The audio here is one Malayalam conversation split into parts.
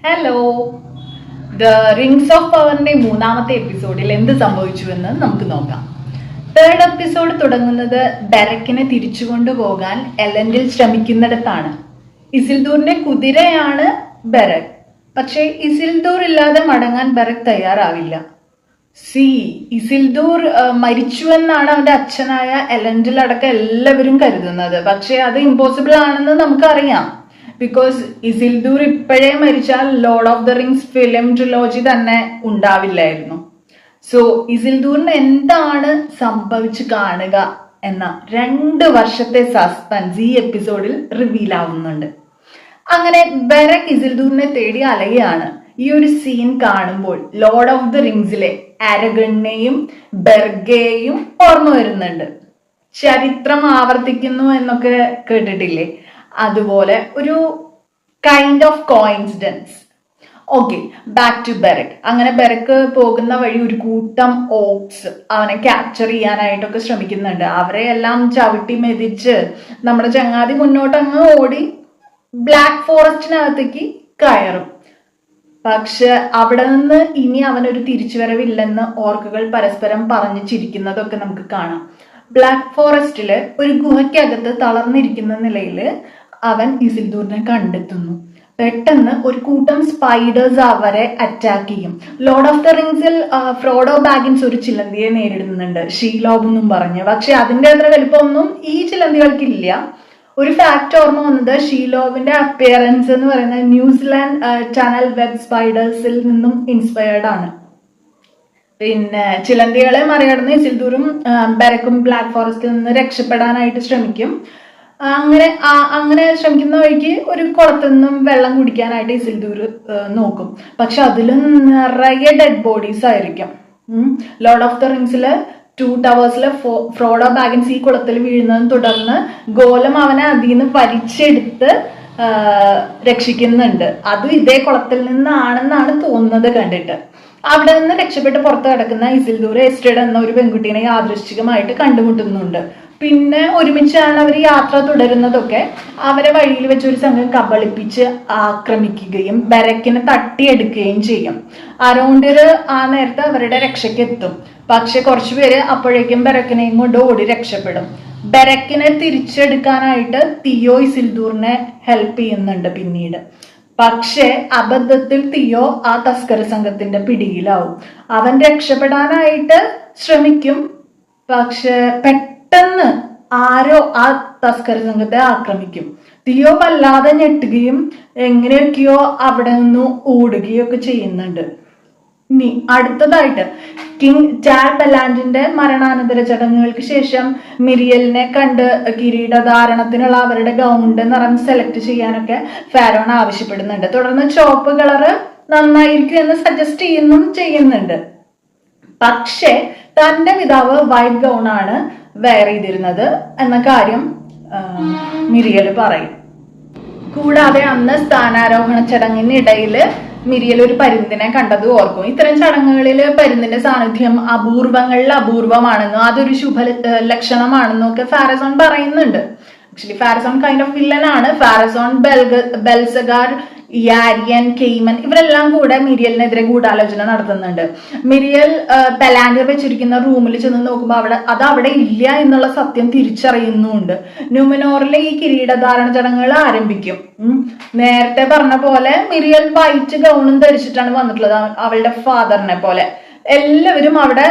ഹലോ. ദ റിങ്സ് ഓഫ് പവറിന്റെ മൂന്നാമത്തെ എപ്പിസോഡിൽ എന്ത് സംഭവിച്ചുവെന്ന് നമുക്ക് നോക്കാം. തേർഡ് എപ്പിസോഡ് തുടങ്ങുന്നത് ബെറക്കിനെ തിരിച്ചു കൊണ്ടുപോകാൻ എലൻഡിൽ ശ്രമിക്കുന്നിടത്താണ്. ഇസിൽദൂറിന്റെ കുതിരയാണ് ബെറക്. പക്ഷേ ഇസിൽദൂർ ഇല്ലാതെ മടങ്ങാൻ ബെറക് തയ്യാറാവില്ല. ഇസിൽദൂർ മരിച്ചുവെന്നാണ് അവന്റെ അച്ഛനായ എലൻഡിൽ അടക്കം എല്ലാവരും കരുതുന്നത്. പക്ഷെ അത് ഇമ്പോസിബിൾ ആണെന്ന് നമുക്കറിയാം. ബിക്കോസ് ഇസിൽദൂർ ഇപ്പോഴേ മരിച്ചാൽ Lord of the rings film ട്രിലോജി തന്നെ ഉണ്ടാവില്ലായിരുന്നു. സോ ഇസിൽദൂറിന് എന്താണ് സംഭവിച്ചു കാണുക എന്ന 2 വർഷത്തെ സസ്പെൻസ് ഈ എപ്പിസോഡിൽ റിവീൽ ആവുന്നുണ്ട്. അങ്ങനെ ബെറക് ഇസിൽദൂറിനെ തേടി അലയുകയാണ്. ഈ ഒരു സീൻ കാണുമ്പോൾ ലോർഡ് ഓഫ് ദ റിങ്സിലെ അരഗണിനെയും ബെർഗയെയും ഓർമ്മ വരുന്നുണ്ട്. ചരിത്രം ആവർത്തിക്കുന്നു എന്നൊക്കെ കേട്ടിട്ടില്ലേ? അതുപോലെ ഒരു kind of coincidence. Okay, back to Berek. അങ്ങനെ ബെറക് പോകുന്ന വഴി ഒരു കൂട്ടം ഓക്സ് അവനെ ക്യാപ്ചർ ചെയ്യാനായിട്ടൊക്കെ ശ്രമിക്കുന്നുണ്ട്. അവരെ എല്ലാം ചവിട്ടി മെതിച്ച് നമ്മുടെ ചങ്ങാതി മുന്നോട്ടങ്ങ് ഓടി ബ്ലാക്ക് ഫോറസ്റ്റിനകത്തേക്ക് കയറും. പക്ഷെ അവിടെ നിന്ന് ഇനി അവനൊരു തിരിച്ചുവരവില്ലെന്ന് ഓർക്കുകൾ പരസ്പരം പറഞ്ഞു ചിരിക്കുന്നതൊക്കെ നമുക്ക് കാണാം. ബ്ലാക്ക് ഫോറസ്റ്റില് ഒരു ഗുഹയ്ക്കകത്ത് തളർന്നിരിക്കുന്ന നിലയില് അവൻ ഇസിൽദൂറിനെ കണ്ടെത്തുന്നു. പെട്ടെന്ന് ഒരു കൂട്ടം സ്പൈഡേഴ്സ് അവരെ അറ്റാക്ക് ചെയ്യും. ലോർഡ് ഓഫ് ദ റിങ്സിൽ ഫ്രോഡോ ബാഗിൻസ് ഒരു ചിലന്തിയെ നേരിടുന്നുണ്ട്, ഷീലോബ് എന്നും പറഞ്ഞ്. പക്ഷെ അതിന്റെ അത്ര വലുപ്പമൊന്നും ഈ ചിലന്തികൾക്കില്ല. ഒരു ഫാക്ട് ഓർമ്മ വന്നത് ഷീലോബിന്റെ അപ്പിയറൻസ് എന്ന് പറയുന്നത് ന്യൂസിലാൻഡ് ടണൽ വെബ് സ്പൈഡേഴ്സിൽ നിന്നും ഇൻസ്പയർഡ് ആണ്. പിന്നെ ചിലന്തികളെ മറികടന്ന് ഇസിൽദൂറും ബെറക്കും ബ്ലാക്ക് ഫോറസ്റ്റിൽ നിന്ന് രക്ഷപ്പെടാനായിട്ട് ശ്രമിക്കും. അങ്ങനെ ശ്രമിക്കുന്ന വഴിക്ക് ഒരു കുളത്തിൽ നിന്നും വെള്ളം കുടിക്കാനായിട്ട് ഇസിൽദൂർ നോക്കും. പക്ഷെ അതിലും നിറയെ ഡെഡ് ബോഡീസ് ആയിരിക്കും. ലോർഡ് ഓഫ് ദ റിങ്സില് 2 ടവേഴ്സിലെ ഫ്രോഡോ ബാഗിൻസ് ഈ കുളത്തിൽ വീഴുന്നതിനെ തുടർന്ന് ഗോലം അവനെ അതിൽ നിന്ന് വലിച്ചെടുത്ത് രക്ഷിക്കുന്നുണ്ട്. അതും ഇതേ കുളത്തിൽ നിന്നാണെന്നാണ് തോന്നുന്നത് കണ്ടിട്ട്. അവിടെ നിന്ന് രക്ഷപ്പെട്ട് പുറത്ത് കിടക്കുന്ന ഇസിൽദൂർ എസ്റ്റേഡ് എന്ന ഒരു പെൺകുട്ടീനെ യാദൃശ്ചികമായിട്ട് കണ്ടുമുട്ടുന്നുണ്ട്. പിന്നെ ഒരുമിച്ചാണ് അവർ യാത്ര തുടരുന്നതൊക്കെ. അവരെ വഴിയിൽ വെച്ച് ഒരു സംഘം കബളിപ്പിച്ച് ആക്രമിക്കുകയും ബെറക്കിനെ തട്ടിയെടുക്കുകയും ചെയ്യും. അറൗണ്ടിൽ ആ നേരത്തെ അവരുടെ രക്ഷയ്ക്ക് എത്തും. പക്ഷെ കുറച്ചുപേര് അപ്പോഴേക്കും ബെറക്കിനെയും കൊണ്ട് ഓടി രക്ഷപ്പെടും. ബെറക്കിനെ തിരിച്ചെടുക്കാനായിട്ട് തിയോ ഇസിൽദൂറിനെ ഹെൽപ്പ് ചെയ്യുന്നുണ്ട് പിന്നീട്. പക്ഷെ അബദ്ധത്തിൽ തിയോ ആ തസ്കര സംഘത്തിന്റെ പിടിയിലാവും. അവൻ രക്ഷപ്പെടാനായിട്ട് ശ്രമിക്കും. പക്ഷെ പെട്ടെന്ന് ആരോ ആ തസ്കര സംഘത്തെ ആക്രമിക്കും. തിയോ വല്ലാതെ ഞെട്ടുകയും എങ്ങനെയൊക്കെയോ അവിടെ നിന്ന് ഓടുകയൊക്കെ ചെയ്യുന്നുണ്ട്. ഇനി അടുത്തതായിട്ട് കിങ് ടാൽ ബെലാൻഡിന്റെ മരണാനന്തര ചടങ്ങുകൾക്ക് ശേഷം മിരിയലിനെ കണ്ട് കിരീടധാരണത്തിനുള്ള അവരുടെ ഗൗണിന്റെ നിറം സെലക്ട് ചെയ്യാനൊക്കെ ഫാരോൺ ആവശ്യപ്പെടുന്നുണ്ട്. തുടർന്ന് ചുവപ്പ് കളറ് നന്നായിരിക്കും എന്ന് സജസ്റ്റ് ചെയ്യുന്നുണ്ട്. പക്ഷെ തന്റെ പിതാവ് വൈറ്റ് ഗൗൺ ആണ് വെയർ ചെയ്തിരുന്നത് എന്ന കാര്യം മിരിയൽ പറയും. കൂടാതെ അന്ന് സ്ഥാനാരോഹണ ചടങ്ങിനിടയിൽ മിരിയൽ ഒരു പരുന്തിനെ കണ്ടത് ഓർക്കും. ഇത്തരം ചടങ്ങുകളിൽ പരുന്തിന്റെ സാന്നിധ്യം അപൂർവങ്ങളിൽ അപൂർവമാണെന്നും അതൊരു ശുഭ ലക്ഷണമാണെന്നും ഒക്കെ ഫാരസോൺ പറയുന്നുണ്ട്. ആക്ച്വലി ഫാരസോൺ കൈൻഡ് ഓഫ് വില്ലൻ ആണ്. ഫാരസോൺ, ബെൽസഗാർ, യാരിയൻ, കെയ്മൻ ഇവരെല്ലാം കൂടെ മിരിയലിനെതിരെ ഗൂഢാലോചന നടത്തുന്നുണ്ട്. മിരിയൽ പെലാൻഡിയർ വെച്ചിരിക്കുന്ന റൂമിൽ ചെന്ന് നോക്കുമ്പോൾ അവിടെ ഇല്ല എന്നുള്ള സത്യം തിരിച്ചറിയുന്നുണ്ട്. ന്യൂമിനോറിലെ ഈ കിരീടധാരണ ചടങ്ങുകൾ ആരംഭിക്കും. നേരത്തെ പറഞ്ഞ പോലെ മിരിയൽ വൈറ്റ് ഗൗണും ധരിച്ചിട്ടാണ് വന്നിട്ടുള്ളത്, അവളുടെ ഫാദറിനെ പോലെ. എല്ലാവരും അവിടെ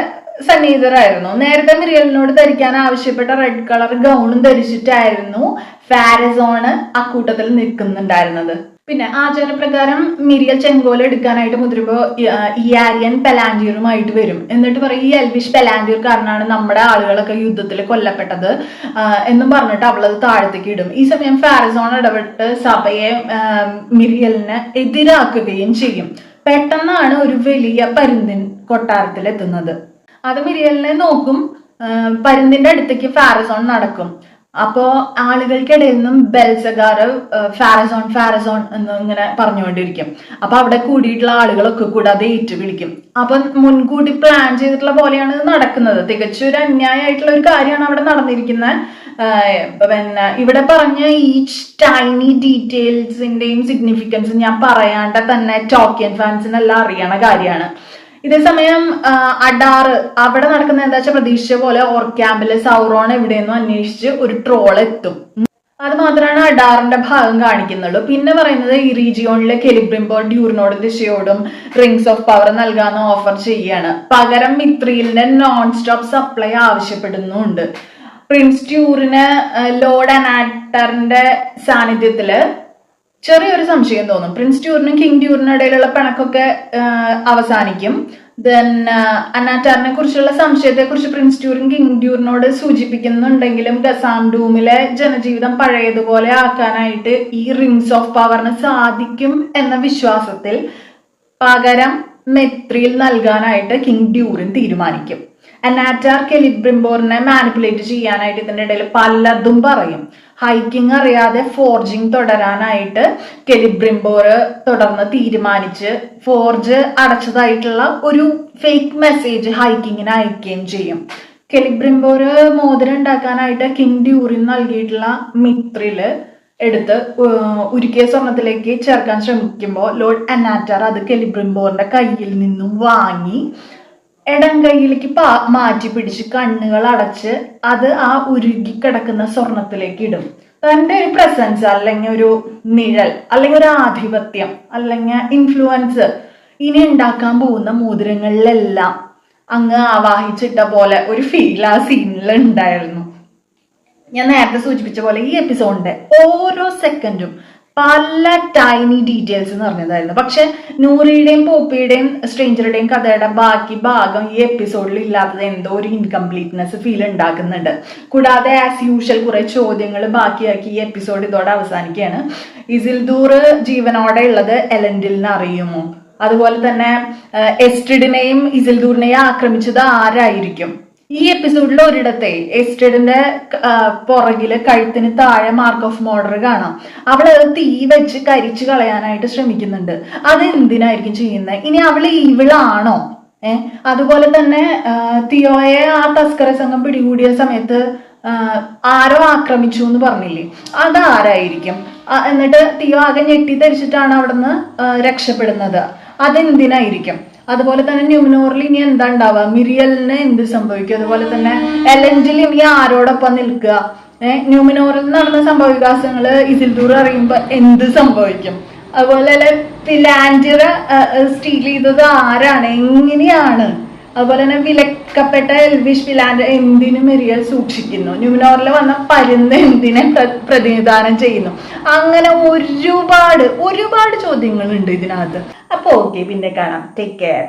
സന്നിഹിതരായിരുന്നു. നേരത്തെ മിരിയലിനോട് ധരിക്കാൻ ആവശ്യപ്പെട്ട റെഡ് കളർ ഗൗണും ധരിച്ചിട്ടായിരുന്നു ഫാരസോണ് അക്കൂട്ടത്തിൽ നിൽക്കുന്നുണ്ടായിരുന്നത്. പിന്നെ ആചാരപ്രകാരം മിരിയൽ ചെങ്കോല എടുക്കാനായിട്ട് മുതിരുമ്പോ ഇയാരിയൻ പെലാൻഡിയറുമായിട്ട് വരും. എന്നിട്ട് പറയും, ഈ എൽവിഷ് പെലാൻഡിയർ കാരണമാണ് നമ്മുടെ ആളുകളൊക്കെ യുദ്ധത്തിൽ കൊല്ലപ്പെട്ടത് എന്നും പറഞ്ഞിട്ട് അവളത് താഴത്തേക്ക് ഇടും. ഈ സമയം ഫാരസോൺ ഇടപെട്ട് സഭയെ മിരിയലിനെ എതിരാക്കുകയും ചെയ്യും. പെട്ടെന്നാണ് ഒരു വലിയ പരുന്തിൻ കൊട്ടാരത്തിൽ എത്തുന്നത്. അത് മിരിയലിനെ നോക്കും. പരുന്തിന്റെ അടുത്തേക്ക് ഫാരസോൺ നടക്കും. അപ്പോ ആളുകൾക്കിടയിൽ നിന്നും ബെൽസഗാർ ഫാരസോൺ എന്ന് ഇങ്ങനെ പറഞ്ഞുകൊണ്ടിരിക്കും. അപ്പൊ അവിടെ കൂടിയിട്ടുള്ള ആളുകളൊക്കെ കൂടെ അത് ഏറ്റുവിളിക്കും. അപ്പൊ മുൻകൂട്ടി പ്ലാൻ ചെയ്തിട്ടുള്ള പോലെയാണ് ഇത് നടക്കുന്നത്. തികച്ചൊരു അന്യായമായിട്ടുള്ള ഒരു കാര്യമാണ് അവിടെ നടന്നിരിക്കുന്നത്. പിന്നെ ഇവിടെ പറഞ്ഞ ഈച്ച് ടൈനി ഡീറ്റെയിൽസിന്റെയും സിഗ്നിഫിക്കൻസ് ഞാൻ പറയാണ്ട് തന്നെ ടോക്കിയൻ ഫാൻസിനെല്ലാം അറിയണ കാര്യമാണ്. ഇതേസമയം അഡാറ് അവിടെ നടക്കുന്ന എന്താ വെച്ചാൽ പ്രതീക്ഷിച്ച പോലെ ഓർക്യാമ്പില് സൗറോൺ എവിടെയെന്നും അന്വേഷിച്ച് ഒരു ട്രോൾ എത്തും. അത് മാത്രമാണ് അഡാറിന്റെ ഭാഗം കാണിക്കുന്നുള്ളൂ. പിന്നെ പറയുന്നത് ഈ റീജിയോണിലെ കെലിബ്രിംബോർ ഡ്യൂറിനോട് ദിശയോടും റിംഗ്സ് ഓഫ് പവർ നൽകാന്ന് ഓഫർ ചെയ്യാണ്. പകരം മിത്രിലിന്റെ നോൺ സ്റ്റോപ്പ് സപ്ലൈ ആവശ്യപ്പെടുന്നുണ്ട്. പ്രിൻസ് ഡ്യൂറിന് ലോർഡ് അനാറ്ററിന്റെ സാന്നിധ്യത്തില് ചെറിയൊരു സംശയം തോന്നും. പ്രിൻസ് ഡ്യൂറിനും കിങ് ഡ്യൂറിനും ഇടയിലുള്ള പിണക്കൊക്കെ അവസാനിക്കും. ദെൻ അനാറ്റാറിനെ കുറിച്ചുള്ള സംശയത്തെ കുറിച്ച് പ്രിൻസ് ഡ്യൂറിൻ കിങ് ഡ്യൂറിനോട് സൂചിപ്പിക്കുന്നുണ്ടെങ്കിലും ഗസാൻഡൂമിലെ ജനജീവിതം പഴയതുപോലെ ആക്കാനായിട്ട് ഈ റിംഗ്സ് ഓഫ് പവറിന് സാധിക്കും എന്ന വിശ്വാസത്തിൽ പകരം മെത്രിൽ നൽകാനായിട്ട് കിങ് ഡ്യൂറിൻ തീരുമാനിക്കും. അനാറ്റാർ കെലിബ്രിംബോറിനെ മാനിപ്പുലേറ്റ് ചെയ്യാനായിട്ട് ഇതിന്റെ ഇടയിൽ പലതും പറയും. ഹൈക്കിങ് അറിയാതെ ഫോർജിങ് തുടരാനായിട്ട് കെലിബ്രിംബോർ തുടർന്ന് തീരുമാനിച്ച് ഫോർജ് അടച്ചതായിട്ടുള്ള ഒരു ഫേക്ക് മെസ്സേജ് ഹൈക്കിങ്ങിന് അയക്കുകയും ചെയ്യും. കെലിബ്രിംബോർ മോതിരം ഉണ്ടാക്കാനായിട്ട് കിങ് ഡ്യൂറിൻ നൽകിയിട്ടുള്ള മിത്രില് എടുത്ത് ഉരുക്കിയ സ്വർണത്തിലേക്ക് ചേർക്കാൻ ശ്രമിക്കുമ്പോൾ ലോർഡ് അനാറ്റാർ അത് കെലിബ്രിംബോറിന്റെ കയ്യിൽ നിന്നും വാങ്ങി ഇടം കൈയിലേക്ക് മാറ്റി പിടിച്ച് കണ്ണുകൾ അടച്ച് അത് ആ ഉരുകി കിടക്കുന്ന സ്വർണത്തിലേക്ക് ഇടും. തന്റെ ഒരു പ്രസൻസ് അല്ലെങ്കിൽ ഒരു നിഴൽ അല്ലെങ്കിൽ ഒരു ആധിപത്യം അല്ലെങ്കിൽ ഇൻഫ്ലുവൻസ് ഇനി ഉണ്ടാക്കാൻ പോകുന്ന മോതിരങ്ങളിലെല്ലാം അങ്ങ് ആവാഹിച്ചിട്ട പോലെ ഒരു ഫീൽ ആ സീനിൽ ഉണ്ടായിരുന്നു. ഞാൻ നേരത്തെ സൂചിപ്പിച്ച പോലെ ഈ എപ്പിസോഡിന്റെ ഓരോ സെക്കൻഡും പല ടൈനി ഡീറ്റെയിൽസ് എന്ന് പറഞ്ഞതായിരുന്നു. പക്ഷെ നൂറിയുടെയും പോപ്പിയുടെയും സ്ട്രേഞ്ചറുടെയും കഥയുടെ ബാക്കി ഭാഗം ഈ എപ്പിസോഡിൽ ഇല്ലാത്തത് എന്തോ ഒരു ഇൻകംപ്ലീറ്റ്നെസ് ഫീൽ ഉണ്ടാക്കുന്നുണ്ട്. കൂടാതെ ആസ് യൂഷ്വൽ കുറെ ചോദ്യങ്ങൾ ബാക്കിയാക്കി ഈ എപ്പിസോഡ് ഇതോടെ അവസാനിക്കുകയാണ്. ഇസിൽദൂർ ജീവനോടെ ഉള്ളത് എലൻഡിലിന് അറിയുമോ? അതുപോലെ തന്നെ എസ്ട്രിഡിനെയും ഇസിൽദൂറിനെയും ആക്രമിച്ചത് ആരായിരിക്കും? ഈ എപ്പിസോഡിൽ ഒരിടത്തെ എസ്റ്റഡിന്റെ പുറകില് കഴുത്തിന് താഴെ മാർക്ക് ഓഫ് മോർഡർ കാണാം. അവൾ അത് തീ വെച്ച് കരിച്ചു കളയാനായിട്ട് ശ്രമിക്കുന്നുണ്ട്. അത് എന്തിനായിരിക്കും ചെയ്യുന്നത്? ഇനി അവൾ ഈവിളാണോ? അതുപോലെ തന്നെ തിയോയെ ആ തസ്കര സംഘം പിടികൂടിയ സമയത്ത് ആരോ ആക്രമിച്ചു എന്ന് പറഞ്ഞില്ലേ, അതാരായിരിക്കും? എന്നിട്ട് തിയോ ആകെ ഞെട്ടി ധരിച്ചിട്ടാണ് അവിടുന്ന് രക്ഷപ്പെടുന്നത്. അതെന്തിനായിരിക്കും? അതുപോലെ തന്നെ ന്യൂമിനോറിൽ ഇനി എന്താ ഉണ്ടാവുക? മിരിയലിന് എന്ത് സംഭവിക്കും? അതുപോലെ തന്നെ എലൻഡിൽ ഇനി ആരോടൊപ്പം നിൽക്കുക? ന്യൂമിനോറിൽ നടന്ന സംഭവവികാസങ്ങൾ ഇസിൽദൂർ അറിയുമ്പോ എന്ത് സംഭവിക്കും? അതുപോലെ ഫിലാൻഡിറ സ്റ്റീൽ ചെയ്തത് ആരാണ്? എങ്ങനെയാണ്? അതുപോലെ തന്നെ വിലക്കപ്പെട്ട എൽവിഷ് ഫിലാൻഡ് എന്തിനു മിരിയൽ സൂക്ഷിക്കുന്നു? ന്യൂമിനോറിൽ വന്ന പരുന്ന് എന്തിനെ പ്രതിനിധാനം ചെയ്യുന്നു? അങ്ങനെ ഒരുപാട് ചോദ്യങ്ങളുണ്ട് ഇതിനകത്ത്. അപ്പൊ ഓക്കെ, പിന്നെ കാണാം. Take care.